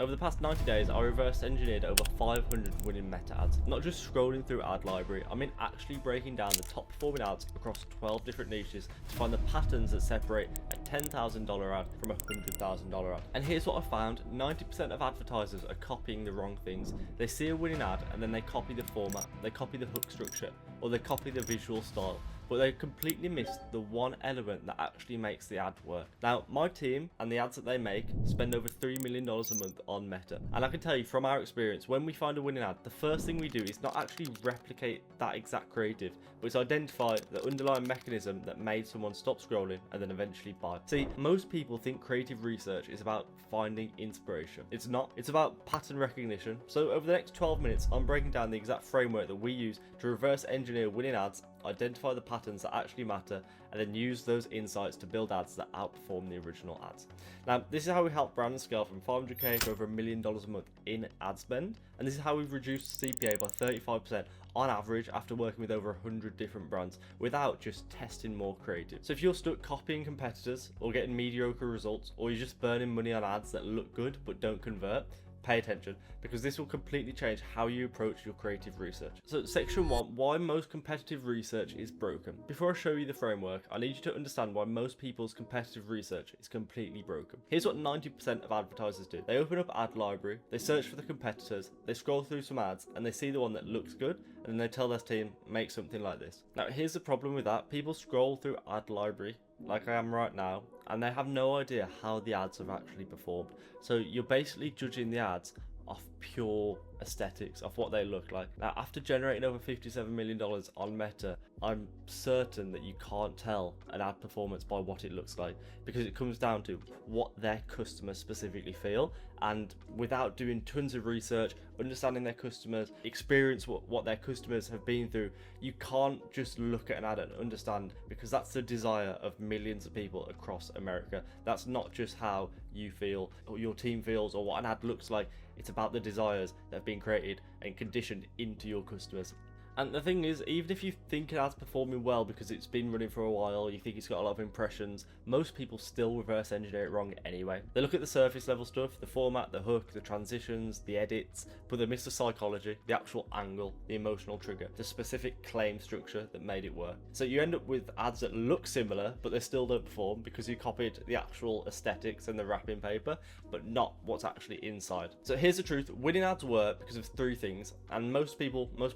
Over the past 90 days, I reverse engineered over 500 winning meta ads. Not just scrolling through ad library, I mean actually breaking down the top performing ads across 12 different niches to find the patterns that separate a $10,000 ad from a $100,000 ad. And here's what I found: 90% of advertisers are copying the wrong things. They see a winning ad and then they copy the format, they copy the hook structure, or they copy the visual style, but they completely missed the one element that actually makes the ad work. Now, my team and the ads that they make spend over $3 million a month on Meta. And I can tell you from our experience, when we find a winning ad, the first thing we do is not actually replicate that exact creative, but it's identify the underlying mechanism that made someone stop scrolling and then eventually buy. See, most people think creative research is about finding inspiration. It's not. It's about pattern recognition. So over the next 12 minutes, I'm breaking down the exact framework that we use to reverse engineer winning ads, identify the patterns that actually matter, and then use those insights to build ads that outperform the original ads. Now, this is how we help brands scale from 500k to over $1 million a month in ad spend, and this is how we've reduced CPA by 35% on average after working with over 100 different brands without just testing more creative. So if you're stuck copying competitors or getting mediocre results, or you're just burning money on ads that look good but don't convert, pay attention, because this will completely change how you approach your creative research. So section 1, why most competitive research is broken. Before I show you the framework, I need you to understand why most people's competitive research is completely broken. Here's what 90% of advertisers do. They open up ad library, they search for the competitors, they scroll through some ads, and they see the one that looks good, and then they tell their team, make something like this. Now here's the problem with that: people scroll through ad library like I am right now, and they have no idea how the ads have actually performed. So you're basically judging the ads off pure aesthetics, of what they look like. Now, after generating over $57 million on Meta, I'm certain that you can't tell an ad performance by what it looks like, because it comes down to what their customers specifically feel. And without doing tons of research, understanding their customers, experience what their customers have been through, you can't just look at an ad and understand, because that's the desire of millions of people across America. That's not just how you feel or your team feels or what an ad looks like. It's about the desires that have been created and conditioned into your customers. And the thing is, even if you think it ad's performing well because it's been running for a while, you think it's got a lot of impressions, most people still reverse engineer it wrong anyway. They look at the surface level stuff, the format, the hook, the transitions, the edits, but they miss the psychology, the actual angle, the emotional trigger, the specific claim structure that made it work. So you end up with ads that look similar, but they still don't perform because you copied the actual aesthetics and the wrapping paper, but not what's actually inside. So here's the truth: winning ads work because of 3 things, and most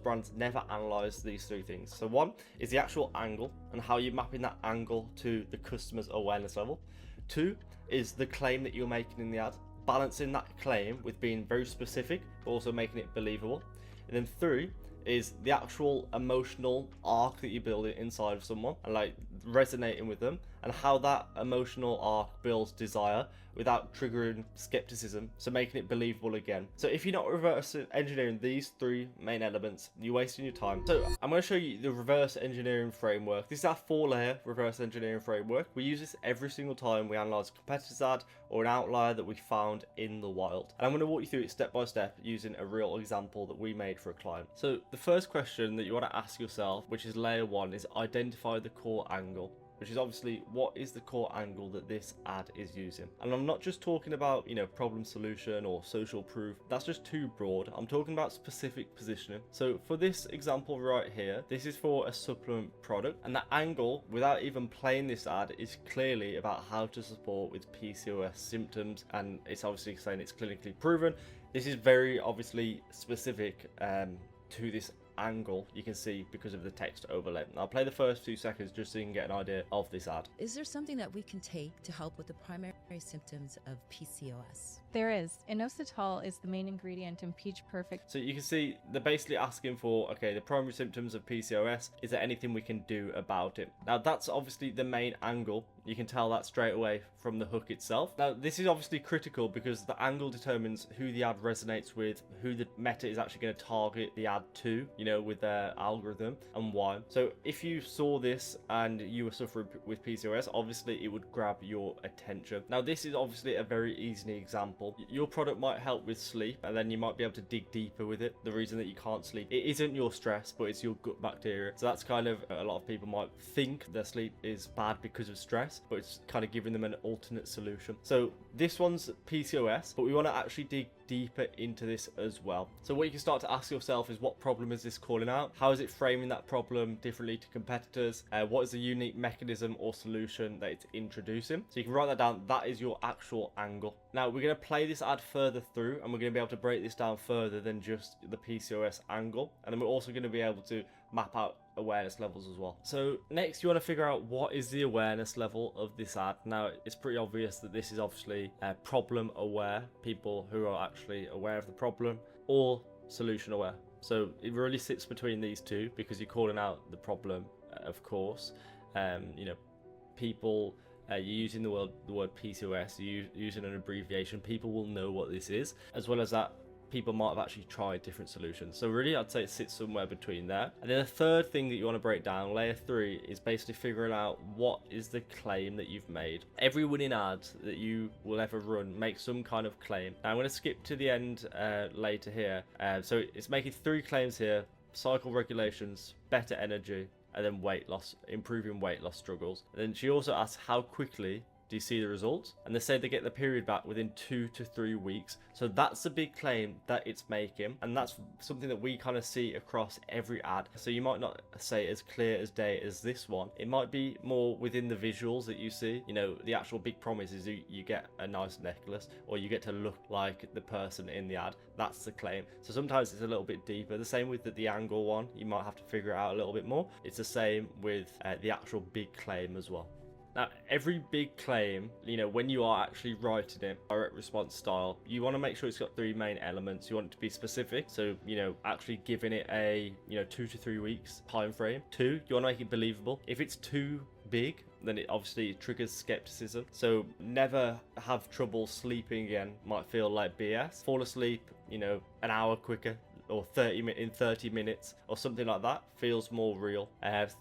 brands never analyze these 3 things. So 1 is the actual angle and how you're mapping that angle to the customer's awareness level. 2 is the claim that you're making in the ad, balancing that claim with being very specific but also making it believable. And then 3 is the actual emotional arc that you build inside of someone and like resonating with them, and how that emotional arc builds desire without triggering skepticism, so making it believable again. So if you're not reverse engineering these 3 main elements, you're wasting your time. So I'm going to show you the reverse engineering framework. This is our 4-layer reverse engineering framework. We use this every single time we analyze a competitor's ad or an outlier that we found in the wild. And I'm going to walk you through it step by step using a real example that we made for a client. So the first question that you want to ask yourself, which is layer 1, is identify the core angle, which is obviously what is the core angle that this ad is using. And I'm not just talking about, problem solution or social proof. That's just too broad. I'm talking about specific positioning. So for this example right here, this is for a supplement product, and the angle, without even playing this ad, is clearly about how to support with PCOS symptoms, and it's obviously saying it's clinically proven. This is very obviously specific to this angle, you can see, because of the text overlay. I'll play the first few seconds just so you can get an idea of this ad. Is there something that we can take to help with the primary symptoms of PCOS? There is. Inositol is the main ingredient in Peach Perfect. So you can see they're basically asking for, okay, the primary symptoms of PCOS, is there anything we can do about it? Now that's obviously the main angle. You can tell that straight away from the hook itself. Now this is obviously critical because the angle determines who the ad resonates with, who the meta is actually going to target the ad to. with their algorithm and why. So if you saw this and you were suffering with PCOS, obviously it would grab your attention. Now this is obviously a very easy example. Your product might help with sleep, and then you might be able to dig deeper with it. The reason that you can't sleep, it isn't your stress, but it's your gut bacteria. So that's kind of, a lot of people might think their sleep is bad because of stress, but it's kind of giving them an alternate solution. So this one's PCOS, but we want to actually dig deeper into this as well. So what you can start to ask yourself is, what problem is this calling out? How is it framing that problem differently to competitors? What is the unique mechanism or solution that it's introducing? So you can write that down. That is your actual angle. Now we're going to play this ad further through, and we're going to be able to break this down further than just the PCOS angle, and then we're also going to be able to map out awareness levels as well. So next you want to figure out what is the awareness level of this ad. Now it's pretty obvious that this is obviously problem aware, people who are actually aware of the problem, or solution aware. So it really sits between these two, because you're calling out the problem, of course. People, you're using the word PCOS, you're using an abbreviation, people will know what this is, as well as that people might have actually tried different solutions. So really I'd say it sits somewhere between there. And then the third thing that you want to break down, layer 3, is basically figuring out what is the claim that you've made. Every winning ad that you will ever run makes some kind of claim. Now I'm going to skip to the end later here. So it's making 3 claims here: cycle regulations, better energy, and then weight loss, improving weight loss struggles. And then she also asks, how quickly do you see the results? And they say they get the period back within 2 to 3 weeks. So that's a big claim that it's making, and that's something that we kind of see across every ad. So you might not say as clear as day as this one. It might be more within the visuals that you see. The actual big promise is you get a nice necklace, or you get to look like the person in the ad. That's the claim. So sometimes it's a little bit deeper. The same with the angle one. You might have to figure it out a little bit more. It's the same with the actual big claim as well. Now, every big claim, when you are actually writing it, direct response style, you want to make sure it's got 3 main elements. You want it to be specific. So, actually giving it a, 2 to 3 weeks time frame. 2, you want to make it believable. If it's too big, then it obviously triggers skepticism. So never have trouble sleeping again might feel like BS. Fall asleep, an hour quicker, or 30 minutes or something like that feels more real.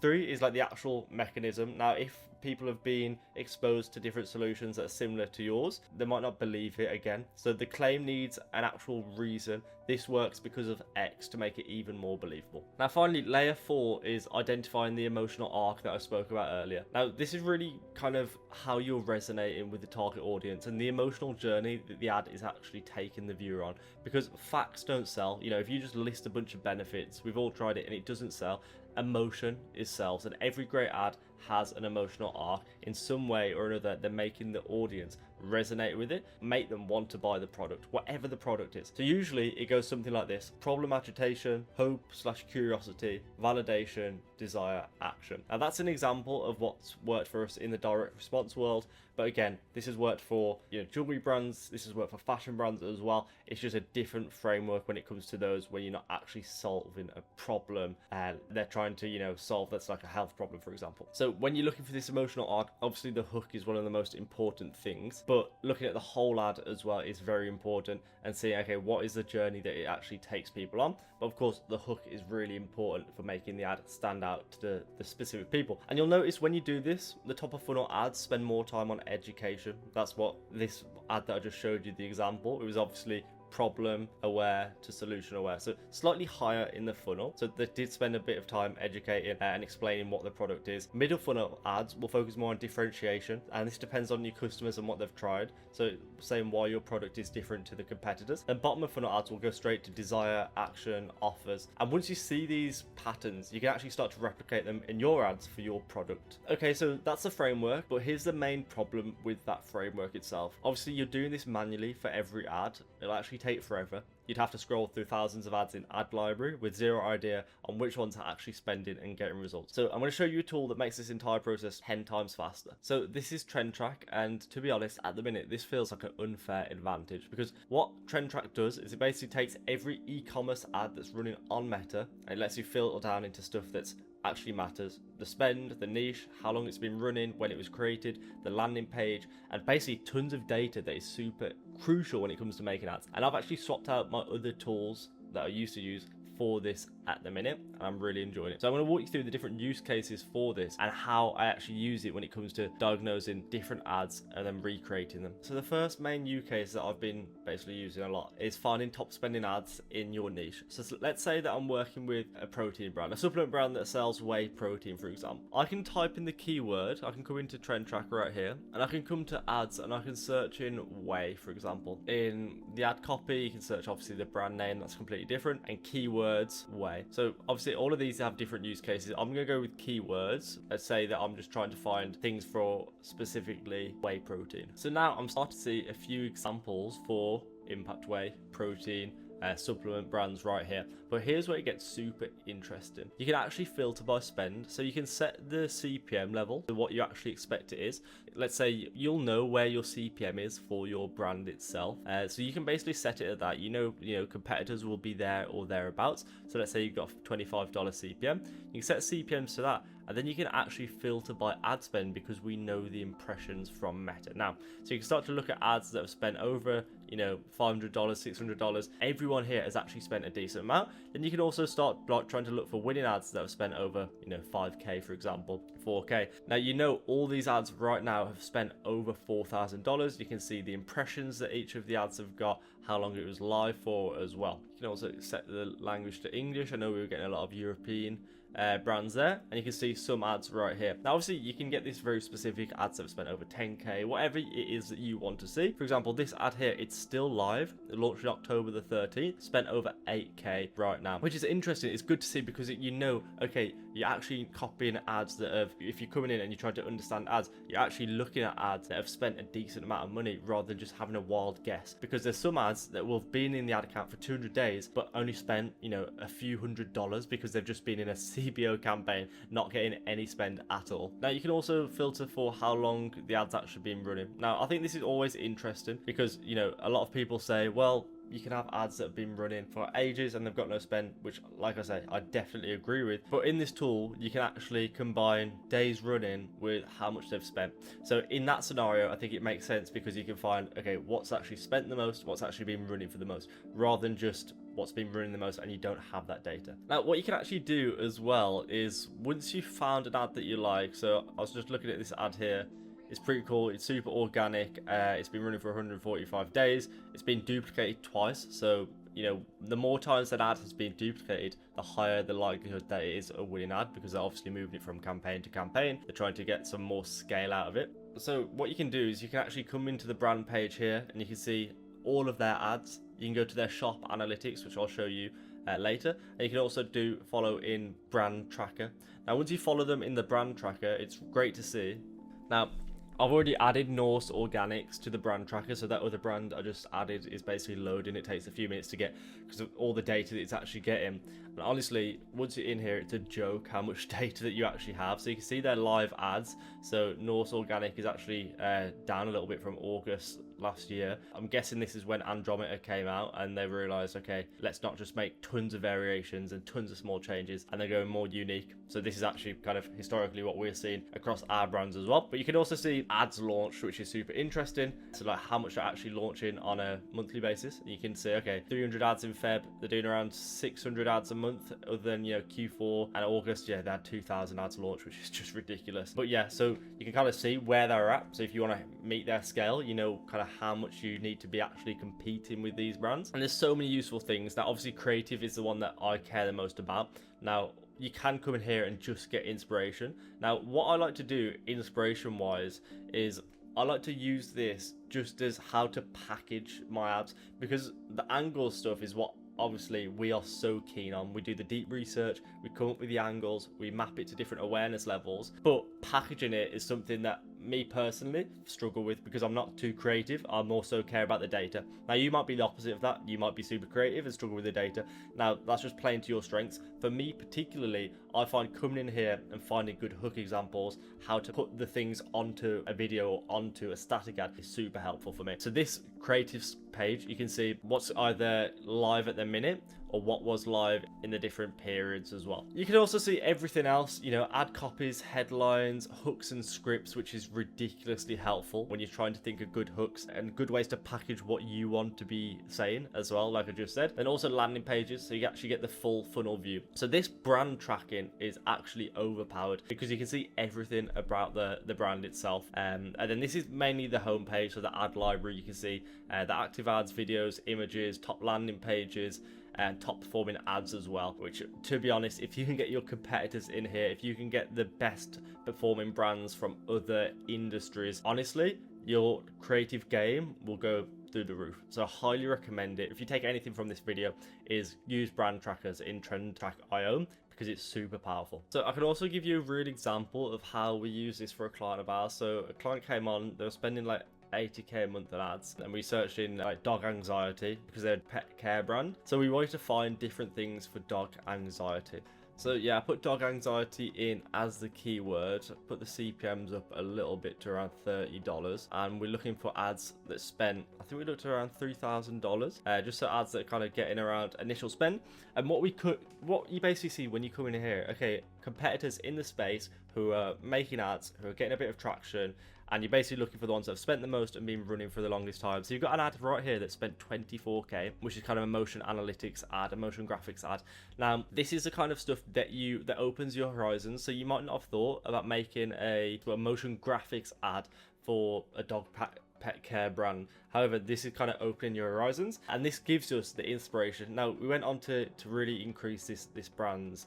3 is like the actual mechanism. Now if people have been exposed to different solutions that are similar to yours, they might not believe it again. So the claim needs an actual reason. This works because of X to make it even more believable. Now finally, layer 4 is identifying the emotional arc that I spoke about earlier. Now this is really kind of how you're resonating with the target audience and the emotional journey that the ad is actually taking the viewer on, because facts don't sell. If you just list a bunch of benefits, we've all tried it and it doesn't sell. Emotion is sells, and every great ad has an emotional arc. In some way or another, they're making the audience resonate with it, make them want to buy the product, whatever the product is. So usually it goes something like this: problem, agitation, hope / curiosity, validation, desire, action. Now that's an example of what's worked for us in the direct response world, but again, this has worked for jewelry brands, this has worked for fashion brands as well. It's just a different framework when it comes to those where you're not actually solving a problem and they're trying to solve, that's like a health problem, for example. So when you're looking for this emotional arc, obviously the hook is one of the most important things, but looking at the whole ad as well is very important, and seeing, okay, what is the journey that it actually takes people on. But of course the hook is really important for making the ad stand out to the specific people. And you'll notice when you do this, the top of funnel ads spend more time on education. That's what this ad that I just showed you, the example, it was obviously problem aware to solution aware, so slightly higher in the funnel. So they did spend a bit of time educating and explaining what the product is. Middle funnel ads will focus more on differentiation, and this depends on your customers and what they've tried, so saying why your product is different to the competitors. And bottom of funnel ads will go straight to desire, action, offers. And once you see these patterns, you can actually start to replicate them in your ads for your product. Okay, so that's the framework, but here's the main problem with that framework itself. Obviously you're doing this manually for every ad. It'll actually take forever. You'd have to scroll through thousands of ads in Ad Library with zero idea on which ones are actually spending and getting results. So I'm going to show you a tool that makes this entire process 10 times faster. So this is Trend Track, and to be honest, at the minute this feels like an unfair advantage, because what Trend Track does is it basically takes every e-commerce ad that's running on Meta and it lets you filter down into stuff that's actually matters: the spend, the niche, how long it's been running, when it was created, the landing page, and basically tons of data that is super crucial when it comes to making ads. And I've actually swapped out my other tools that I used to use for this at the minute, and I'm really enjoying it. So I'm going to walk you through the different use cases for this and how I actually use it when it comes to diagnosing different ads and then recreating them. So the first main use case that I've been basically using a lot is finding top spending ads in your niche. So let's say that I'm working with a protein brand, a supplement brand that sells whey protein, for example. I can type in the keyword, I can come into Trend Tracker right here, and I can come to ads and I can search in whey, for example. In the ad copy, you can search obviously the brand name, that's completely different, and keywords whey. So obviously all of these have different use cases. I'm going to go with keywords. Let's say that I'm just trying to find things for specifically whey protein. So now I'm starting to see a few examples for impact whey protein supplement brands right here. But here's where it gets super interesting. You can actually filter by spend, so you can set the CPM level to what you actually expect it is. Let's say you'll know where your CPM is for your brand itself, so you can basically set it at that. You know competitors will be there or thereabouts. So let's say you've got $25 CPM, you can set CPMs to that, and then you can actually filter by ad spend because we know the impressions from Meta now. So you can start to look at ads that have spent over $500, $600. Everyone here has actually spent a decent amount. Then you can also start trying to look for winning ads that have spent over 5k, for example, 4k. Now all these ads right now have spent over $4,000. You can see the impressions that each of the ads have got, how long it was live for as well. You can also set the language to English. I know we were getting a lot of European brands there, and you can see some ads right here. Now obviously you can get this very specific ads that have spent over 10k, whatever it is that you want to see. For example, this ad here, it's still live. It launched on October the 13th, spent over 8k right now, which is interesting. It's good to see because okay, you're actually copying ads that have, if you're coming in and you're trying to understand ads, you're actually looking at ads that have spent a decent amount of money rather than just having a wild guess. Because there's some ads that will have been in the ad account for 200 days but only spent a few $100s because they've just been in a CBO campaign, not getting any spend at all. Now you can also filter for how long the ad's actually been running. Now I think this is always interesting because a lot of people say, well, you can have ads that have been running for ages and they've got no spend, which, like I say, I definitely agree with. But in this tool, you can actually combine days running with how much they've spent. So in that scenario, I think it makes sense because you can find, okay, what's actually spent the most, what's actually been running for the most, rather than just what's been running the most and you don't have that data. Now, what you can actually do as well is once you've found an ad that you like, so I was just looking at this ad here, it's pretty cool. It's super organic. It's been running for 145 days. It's been duplicated twice. So, the more times that ad has been duplicated, the higher the likelihood that it is a winning ad because they're obviously moving it from campaign to campaign. They're trying to get some more scale out of it. So what you can do is you can actually come into the brand page here and you can see all of their ads. You can go to their shop analytics, which I'll show you later, and you can also follow in brand tracker. Now, once you follow them in the brand tracker, it's great to see. Now, I've already added Norse Organics to the brand tracker, so that other brand I just added is basically loading. It takes a few minutes to get because of all the data that it's actually getting. And honestly, once you're in here, it's a joke how much data that you actually have. So you can see their live ads. So Norse Organic is actually down a little bit from August last year. I'm guessing this is when Andromeda came out and they realized, okay, let's not just make tons of variations and tons of small changes, and they're going more unique. So this is actually kind of historically what we're seeing across our brands as well. But you can also see ads launched, which is super interesting. So like how much they're actually launching on a monthly basis. You can see, okay, 300 ads in Feb, they're doing around 600 ads a month, other than Q4 and August. Yeah, they had 2,000 ads launched, which is just ridiculous. But yeah, so you can kind of see where they're at. So if you want to meet their scale, kind of how much you need to be actually competing with these brands. And there's so many useful things. Now obviously creative is the one that I care the most about. Now you can come in here and just get inspiration. Now what I like to do inspiration wise is I like to use this just as how to package my ads, because the angle stuff is what obviously we are so keen on. We do the deep research, we come up with the angles, we map it to different awareness levels, but packaging it is something that me personally struggle with because I'm not too creative. I more so care about the data. Now you might be the opposite of that. You might be super creative and struggle with the data. Now that's just playing to your strengths. For me particularly, I find coming in here and finding good hook examples, how to put the things onto a video or onto a static ad is super helpful for me. So this creatives page, you can see what's either live at the minute or what was live in the different periods as well. You can also see everything else, you know, ad copies, headlines, hooks and scripts, which is ridiculously helpful when you're trying to think of good hooks and good ways to package what you want to be saying as well, like I just said. And also landing pages, so you actually get the full funnel view. So this brand tracking is actually overpowered because you can see everything about the brand itself. And then this is mainly the home page, so the ad library. You can see the active ads, videos, images, top landing pages, and top performing ads as well, which, to be honest, if you can get your competitors in here, if you can get the best performing brands from other industries, honestly, your creative game will go through the roof. So I highly recommend it. If you take anything from this video, is use brand trackers in TrendTrack.io because it's super powerful. So I can also give you a real example of how we use this for a client of ours. So a client came on, they were spending like 80k a month on ads, and we searched in like dog anxiety because they're a pet care brand. So we wanted to find different things for dog anxiety. So yeah, I put dog anxiety in as the keyword, put the CPMs up a little bit to around $30, and we're looking for ads that spent, I think we looked at around $3,000, just so ads that are kind of getting around initial spend. And what you basically see when you come in here, okay, competitors in the space who are making ads, who are getting a bit of traction, and you're basically looking for the ones that have spent the most and been running for the longest time. So you've got an ad right here that spent 24k, which is kind of a motion analytics ad, a motion graphics ad. Now, this is the kind of stuff that opens your horizons. So you might not have thought about making a motion graphics ad for a dog pet care brand. However, this is kind of opening your horizons, and this gives us the inspiration. Now, we went on to really increase this brand's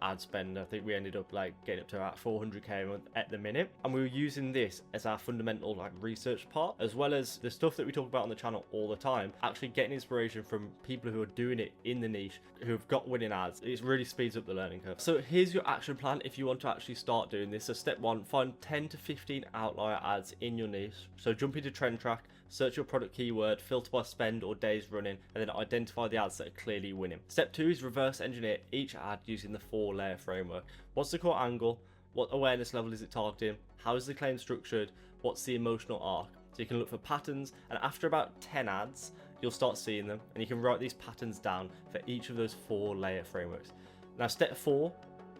ad spend. I think we ended up like getting up to about 400k a month at the minute, and we were using this as our fundamental like research part, as well as the stuff that we talk about on the channel all the time, actually getting inspiration from people who are doing it in the niche, who've got winning ads. It really speeds up the learning curve. So here's your action plan if you want to actually start doing this. So step one, find 10 to 15 outlier ads in your niche. So jump into TrendTrack, search your product keyword, filter by spend or days running, and then identify the ads that are clearly winning. Step two is reverse engineer each ad using the 4-layer framework. What's the core angle? What awareness level is it targeting? How is the claim structured? What's the emotional arc? So you can look for patterns, and after about 10 ads, you'll start seeing them, and you can write these patterns down for each of those 4-layer frameworks. Now, step four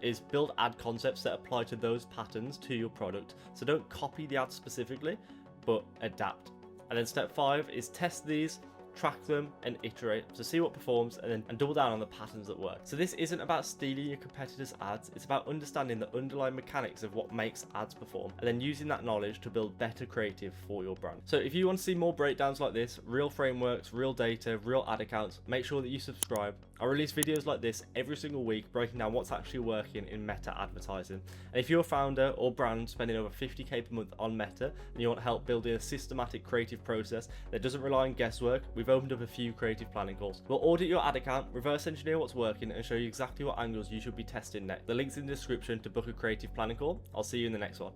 is build ad concepts that apply to those patterns to your product. So don't copy the ad specifically, but adapt. And then step five is test these, track them and iterate to see what performs, and double down on the patterns that work. So this isn't about stealing your competitors' ads, it's about understanding the underlying mechanics of what makes ads perform, and then using that knowledge to build better creative for your brand. So if you want to see more breakdowns like this, real frameworks, real data, real ad accounts, make sure that you subscribe. I release videos like this every single week, breaking down what's actually working in Meta advertising. And if you're a founder or brand spending over 50k per month on Meta, and you want help building a systematic creative process that doesn't rely on guesswork, we've opened up a few creative planning calls. We'll audit your ad account, reverse engineer what's working, and show you exactly what angles you should be testing next. The link's in the description to book a creative planning call. I'll see you in the next one.